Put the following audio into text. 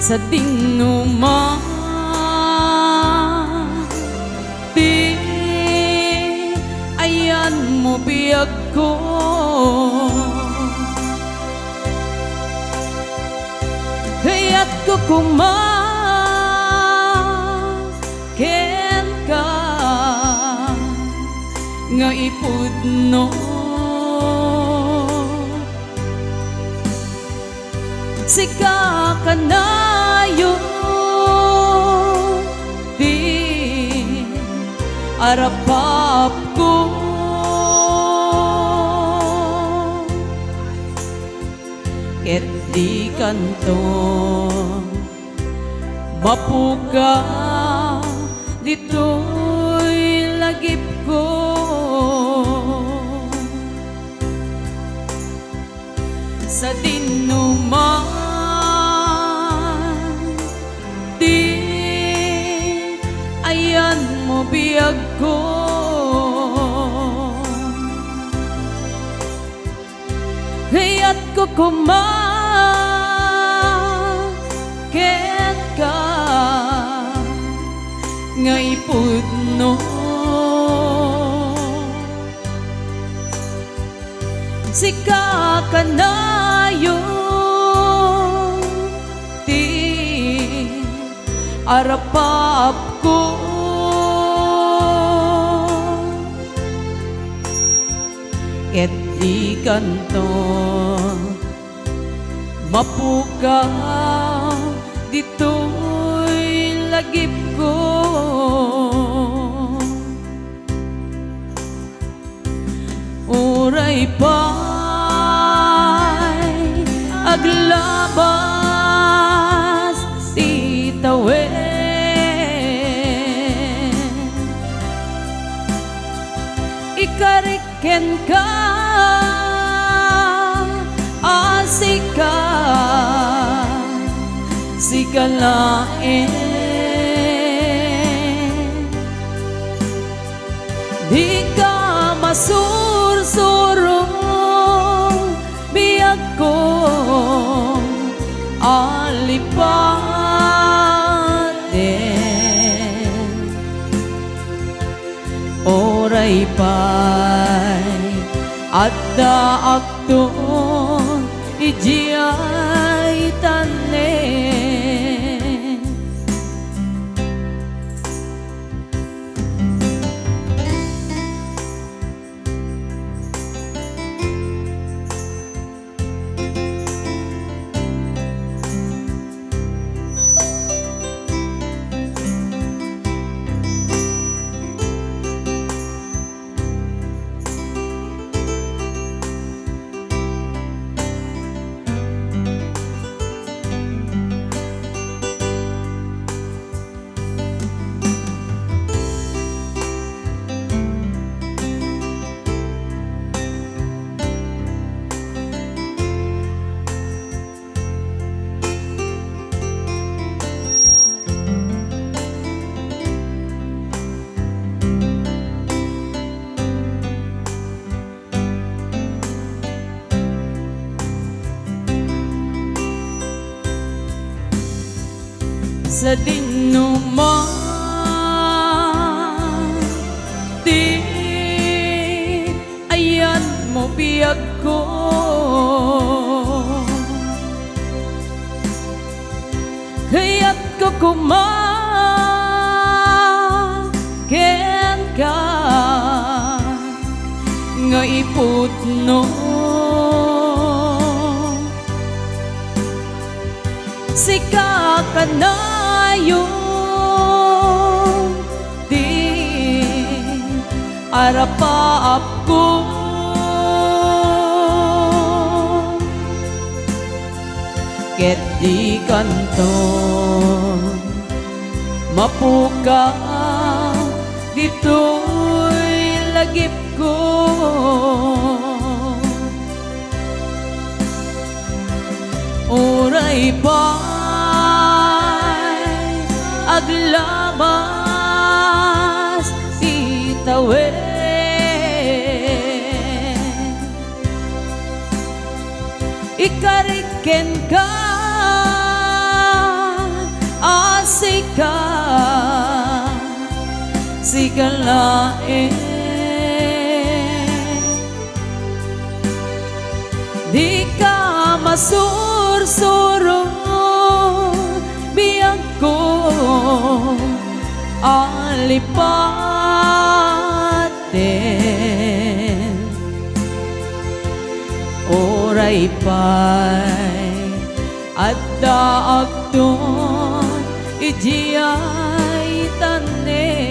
sa dinuma di ayan mo biyag ko kaya't ko kumaken ka nga ipudno sika kanayo di arapap ko ket di kanto mapuka dito'y lagip ko sa dinuman di ayan mo biyag ko kaya't ko kumaken ka nga ipudno sika kanayo di arapap ko ket di kanto mapuka dito'y lagip ko uray pa'y aglabas titawen ikariken ka asika sikalain di ka masursurong biyag ko alipatin oray pa'y adda akton ijay tanen sa dinuman di ayan mo biyag ko kaya't ko kumaken ka nga ipudno sika kanayo di arapap ko ket di kanto mapuka dito'y lagip ko oray pa'y aglabas titawen ikariken ka sika sikalae di ka masursuro biyag ko alipatin oray pa'y adda agton ijiyay tanen